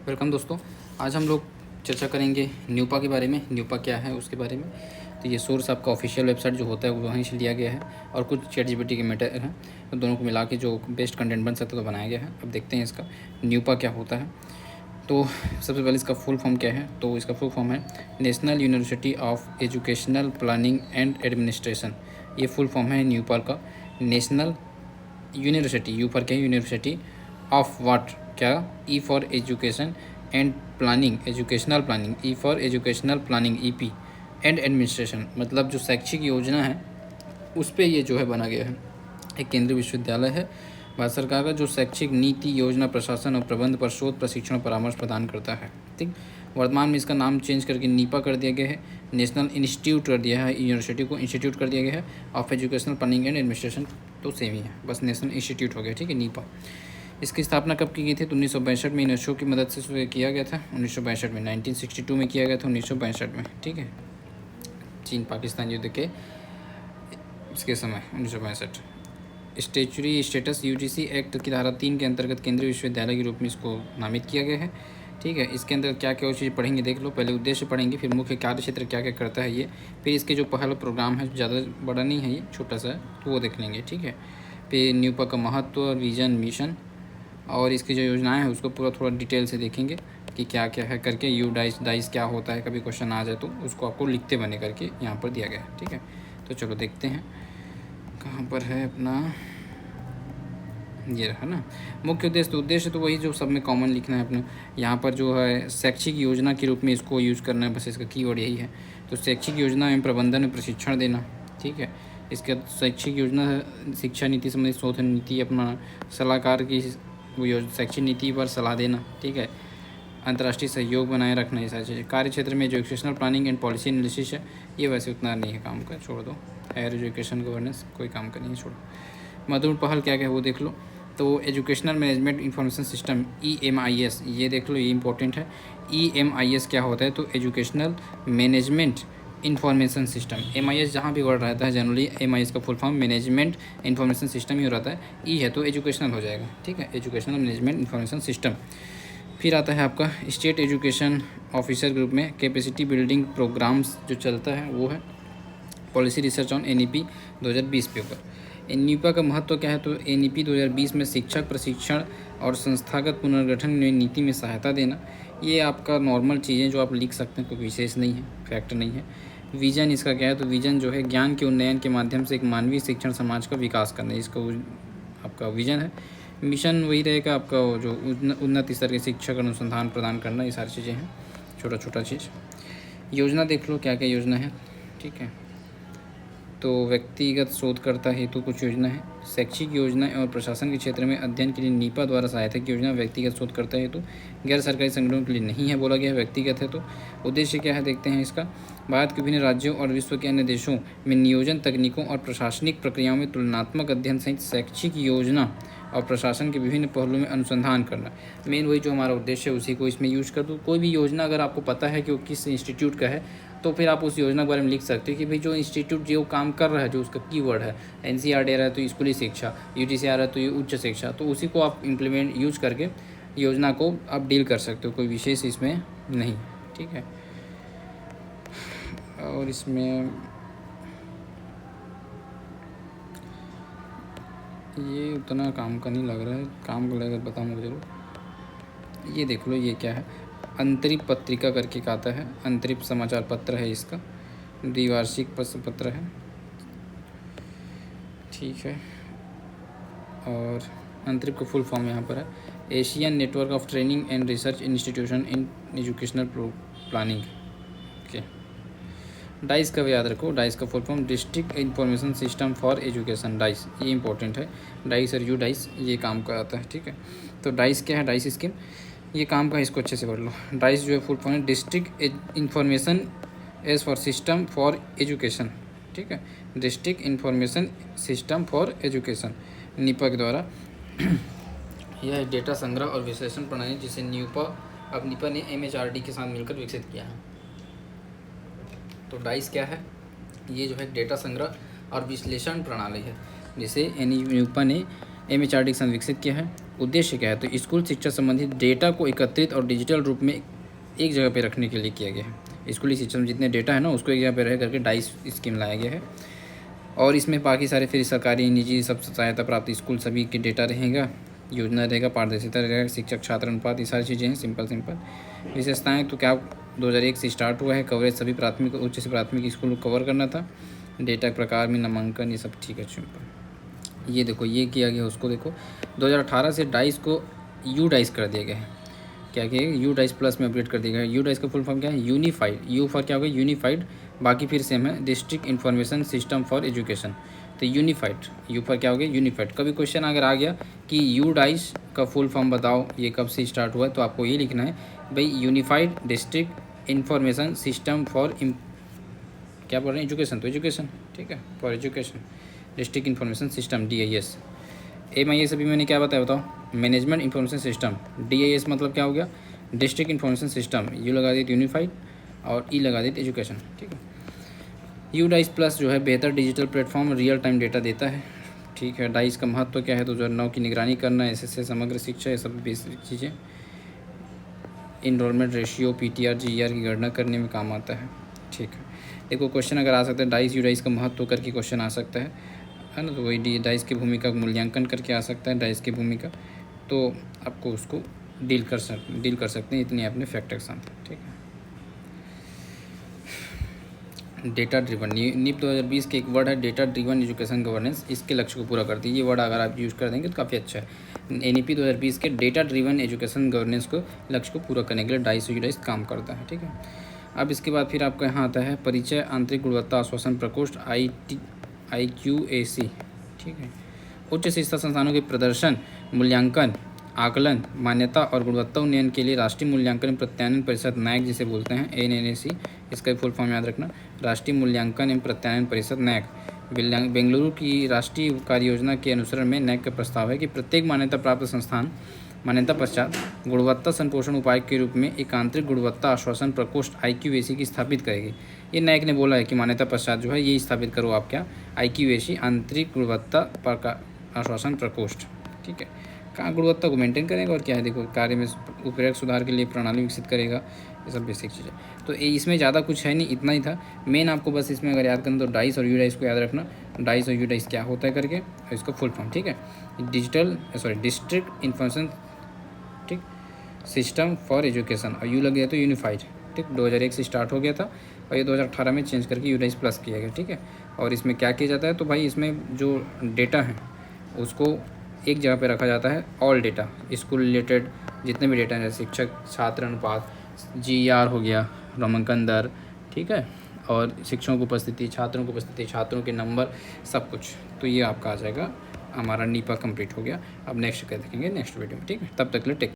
Welcome दोस्तों। आज हम लोग चर्चा करेंगे न्यूपा के बारे में। न्यूपा क्या है उसके बारे में। तो ये सोर्स आपका ऑफिशियल वेबसाइट जो होता है वो वहीं से लिया गया है और कुछ चैटजीपीटी के मैटर हैं, तो दोनों को मिला के जो बेस्ट कंटेंट बन सकता है तो बनाया गया है। अब देखते हैं इसका न्यूपा क्या होता है। तो सबसे पहले इसका फुल फॉर्म क्या है। तो इसका फुल फॉर्म है national university of educational planning and administration. ये फुल फॉर्म है न्यूपा का। नेशनल यूनिवर्सिटी, यू फॉर क्या, यूनिवर्सिटी ऑफ वाट, क्या, E for education and planning, educational planning, E for educational planning, EP, and administration, मतलब जो शैक्षिक योजना है उस पर ये जो है बना गया है। एक केंद्रीय विश्वविद्यालय है भारत सरकार का जो शैक्षिक नीति, योजना, प्रशासन और प्रबंध पर शोध, प्रशिक्षण और परामर्श प्रदान करता है। ठीक, वर्तमान में इसका नाम चेंज करके नीपा कर दिया गया है। नेशनल इंस्टीट्यूट कर दिया है, यूनिवर्सिटी को इंस्टीट्यूट कर दिया गया है of educational planning and administration, तो सेम ही है, बस नेशनल इंस्टीट्यूट हो गया। ठीक है, नीपा। इसकी स्थापना कब की गई थी? तो 1962 में यूनेस्को की मदद से किया गया था। 1962 में, 1962 में किया गया था, 1962 में। ठीक है, चीन पाकिस्तान युद्ध के इसके समय 1962। स्टेचुरी स्टेटस यूजीसी एक्ट की धारा 3 के अंतर्गत केंद्रीय विश्वविद्यालय के रूप में इसको नामित किया गया है। ठीक है, इसके अंदर क्या क्या चीज़ पढ़ेंगे देख लो। पहले उद्देश्य पढ़ेंगे, फिर मुख्य कार्य क्षेत्र क्या क्या करता है ये, फिर इसके जो पहला प्रोग्राम है, ज़्यादा बड़ा नहीं है ये, छोटा सा है, तो वो देख लेंगे। ठीक है, फिर न्यूपा का महत्व, विजन, मिशन और इसकी जो योजनाएं हैं उसको पूरा थोड़ा डिटेल से देखेंगे कि क्या क्या है करके। यू डाइस, डाइस क्या होता है, कभी क्वेश्चन आ जाए तो उसको आपको लिखते बने करके यहाँ पर दिया गया है। ठीक है, तो चलो देखते हैं कहाँ पर है अपना, ये रहा ना मुख्य उद्देश्य। तो उद्देश्य तो वही जो सब में कॉमन लिखना है अपने। यहाँ पर जो है शैक्षिक योजना के रूप में इसको यूज़ करना है, बस इसका कीवर्ड यही है। तो शैक्षिक योजना एवं प्रबंधन में प्रशिक्षण देना। ठीक है, इसके शैक्षिक योजना शिक्षा नीति संबंधित शोध नीति, अपना सलाहकार की वो योजना, शैक्षिक नीति पर सलाह देना। ठीक है, अंतर्राष्ट्रीय सहयोग बनाए रखना, ये सारी चीज़ें। कार्य क्षेत्र में जो educational planning and policy analysis है, ये वैसे उतना नहीं है काम का, छोड़ दो। हायर एजुकेशन गवर्नेंस कोई काम का नहीं है, छोड़ो। महत्वपूर्ण पहल क्या क्या है वो देख लो। तो educational management information system, EMIS, ये देख लो, ये इंपॉर्टेंट है। EMIS क्या होता है? तो educational management information system. MIS जहाँ भी वर्ड रहता है जनरली MIS का full form management information system ही रहता है। ई है तो एजुकेशनल हो जाएगा। ठीक है, एजुकेशनल मैनेजमेंट इंफॉर्मेशन सिस्टम। फिर आता है आपका स्टेट एजुकेशन ऑफिसर ग्रुप में कैपेसिटी बिल्डिंग प्रोग्राम्स जो चलता है वो है। पॉलिसी रिसर्च ऑन NEP 2020 पे ऊपर। न्यूपा का महत्व क्या है? तो NEP 2020 में शिक्षक प्रशिक्षण और संस्थागत पुनर्गठन में नीति में सहायता देना। ये आपका नॉर्मल चीज़ें जो आप लिख सकते हैं, कोई विशेष नहीं है, फैक्ट नहीं है। विजन इसका क्या है? तो विजन जो है ज्ञान के उन्नयन के माध्यम से एक मानवीय शिक्षण समाज का विकास करना, इसका आपका विजन है। मिशन वही रहेगा आपका, जो उन्नत स्तर के शिक्षक अनुसंधान प्रदान करना, ये सारी चीज़ें हैं, छोटा छोटा चीज़। योजना देख लो क्या क्या योजना है। ठीक है, तो व्यक्तिगत शोधकर्ता हेतु कुछ योजना है। शैक्षिक योजना और प्रशासन के क्षेत्र में अध्ययन के लिए नीपा द्वारा सहायता योजना व्यक्तिगत शोधकर्ता हेतु, गैर सरकारी संगठनों के लिए नहीं है, बोला गया है, व्यक्तिगत है। तो उद्देश्य क्या है देखते हैं इसका। भारत के विभिन्न राज्यों और विश्व के अन्य देशों में नियोजन तकनीकों और प्रशासनिक प्रक्रियाओं में तुलनात्मक अध्ययन सहित शैक्षिक योजना और प्रशासन के विभिन्न पहलुओं में अनुसंधान करना। मेन वही जो हमारा उद्देश्य है उसी को इसमें यूज कर दो। कोई भी योजना अगर आपको पता है कि वो किस इंस्टीट्यूट का है तो फिर आप उस योजना के बारे में लिख सकते हो कि भाई जो इंस्टीट्यूट जो काम कर रहा है, जो उसका कीवर्ड है, NCERT आ रहा है तो स्कूली शिक्षा, UGC आ रहा है तो ये उच्च शिक्षा, तो उसी को आप इम्प्लीमेंट यूज करके योजना को आप डील कर सकते हो, कोई विशेष इसमें नहीं। ठीक है, और इसमें ये उतना काम का नहीं लग रहा है, काम का लगेगा बताऊँगा जरूर। ये देख लो, ये क्या है, अंतरिम पत्रिका करके आता है, अंतरिम समाचार पत्र है इसका, द्विवार्षिक पत्र है। ठीक है, और अंतरिम का फुल फॉर्म यहाँ पर है Asian network of training and research institution in educational planning. Okay, dice का भी याद रखो, डाइस का full form district information system for education, dice, ये इंपॉर्टेंट है। डाइस और यू डाइस ये काम का आता है। ठीक है, तो डाइस क्या है? डाइस स्कीम, ये काम का, इसको अच्छे से पढ़ लो। डाइस जो है फुल फॉर्म है district information as for system for education. ठीक है, district information system for education, NIEPA के द्वारा। यह डेटा संग्रह और विश्लेषण प्रणाली जिसे नीपा ने MHRD के साथ मिलकर विकसित किया है। तो डाइस क्या है? ये जो है डेटा संग्रह और विश्लेषण प्रणाली है जिसे नीपा ने MHRD के साथ विकसित किया है। उद्देश्य क्या है, तो स्कूल शिक्षा संबंधित डेटा को एकत्रित और डिजिटल रूप में एक जगह पे रखने के लिए किया गया है। स्कूली शिक्षा में जितने डेटा है ना उसको एक जगह पे रह करके डाइस स्कीम लाया गया है। और इसमें बाकी सारे फिर सरकारी निजी सब सहायता प्राप्त स्कूल सभी के डेटा रहेगा, योजना रहेगा, पारदर्शिता रहेगा, शिक्षक छात्र अनुपात, ये सारी चीज़ें हैं। सिंपल विशेषताएँ तो क्या 2001 से स्टार्ट हुआ है। कवरेज सभी प्राथमिक उच्च से प्राथमिक स्कूल को कवर करना था। डेटा प्रकार में नामांकन ये सब ठीक है सिंपल। ये देखो ये किया गया, उसको देखो 2018 से डाइस को यू डाइस कर दिया गया है। क्या किया यू डाइस प्लस में अपडेट कर दिया गया है। यू डाइस का फुल फॉर्म क्या है, यूनिफाइड, यू फॉर क्या होगा यूनिफाइड, बाकी फिर सेम है, district information system for education. तो यूनिफाइड, यू फॉर क्या हो गया यूनिफाइड। कभी क्वेश्चन अगर आ गया कि यू डाइस का फुल फॉर्म बताओ ये कब से स्टार्ट हुआ है, तो आपको ये लिखना है भाई unified district information system for क्या बोल रहे हैं एजुकेशन, तो एजुकेशन ठीक है, for education district information system DIS। MIS अभी मैंने क्या बताया बताओ, मैनेजमेंट इन्फॉर्मेशन सिस्टम। DIS मतलब क्या हो गया डिस्ट्रिक्ट इन्फॉर्मेशन सिस्टम, यू लगा दी यूनिफाइड और ई लगा दी एजुकेशन ठीक है। यू डाइस प्लस जो है बेहतर digital platform real time data देता है ठीक है। डाइस का महत्व क्या है, तो 2009 की निगरानी करना, SSA समग्र शिक्षा, ये सब बेसिक चीज़ें। इनरोलमेंट रेशियो PTR GER की गणना करने में काम आता है ठीक है। देखो क्वेश्चन अगर आ सकता है डाइस यू डाइस का महत्व करके क्वेश्चन आ सकता है ना, तो वही डाइस की भूमिका का मूल्यांकन करके आ सकता है, डाइस की भूमिका, तो आपको उसको डील कर सकते हैं इतनी आपने फैक्ट के साथ ठीक है। डेटा ड्रिवन, NIP 2020 के एक वर्ड है डेटा ड्रिवन एजुकेशन गवर्नेंस, इसके लक्ष्य को पूरा करती है। ये वर्ड अगर आप यूज़ कर देंगे तो काफ़ी अच्छा है। NEP 2020 के डेटा ड्रिवन एजुकेशन गवर्नेंस को लक्ष्य को पूरा करने के लिए डाइस यूडाइस काम करता है ठीक है। अब इसके बाद फिर आपका यहाँ आता है परिचय आंतरिक गुणवत्ता आश्वासन प्रकोष्ठ IQAC ठीक है। उच्च शिक्षा संस्थानों के प्रदर्शन मूल्यांकन आकलन मान्यता और गुणवत्ता उन्नयन के लिए राष्ट्रीय मूल्यांकन प्रत्यायन परिषद NAAC जिसे बोलते हैं NNAC, इसका फुल फॉर्म याद रखना, राष्ट्रीय मूल्यांकन एवं प्रत्यायन परिषद NAAC। बेंगलुरु की राष्ट्रीय कार्य योजना के अनुसरण में NAAC का प्रस्ताव है कि प्रत्येक मान्यता प्राप्त संस्थान मान्यता पश्चात गुणवत्ता संपोषण उपाय के रूप में एक आंतरिक गुणवत्ता आश्वासन प्रकोष्ठ IQAC की स्थापित करेगी। ये NAAC ने बोला है कि मान्यता पश्चात जो है ये स्थापित करो आप क्या IQAC आंतरिक गुणवत्ता आश्वासन प्रकोष्ठ ठीक है। कहाँ गुणवत्ता को मेंटेन करेगा और क्या है देखो कार्य में उपयुक्त सुधार के लिए प्रणाली विकसित करेगा, ये सब बेसिक चीज़ें। तो इसमें ज़्यादा कुछ है नहीं, इतना ही था मेन। आपको बस इसमें अगर याद करना तो डाइस और यू डाइस को याद रखना, डाइस और यू डाइस क्या होता है करके, और इसको फुल फॉर्म ठीक है, डिस्ट्रिक्ट इन्फॉर्मेशन ठीक सिस्टम फॉर एजुकेशन, और यू लग गया तो यूनिफाइड ठीक। 2001 से स्टार्ट हो गया था और ये 2018 में चेंज करके यू डाइस प्लस किया गया ठीक है। और इसमें क्या किया जाता है, तो भाई इसमें जो डेटा है उसको एक जगह पे रखा जाता है, ऑल डेटा स्कूल रिलेटेड जितने भी डेटा हैं, शिक्षक छात्र अनुपात, GER हो गया, नामांकन दर ठीक है, और शिक्षकों की उपस्थिति, छात्रों की उपस्थिति, छात्रों के नंबर, सब कुछ। तो ये आपका आ जाएगा, हमारा नीपा कंप्लीट हो गया। अब नेक्स्ट क्या देखेंगे नेक्स्ट वीडियो में ठीक है, तब तक के लिए टेक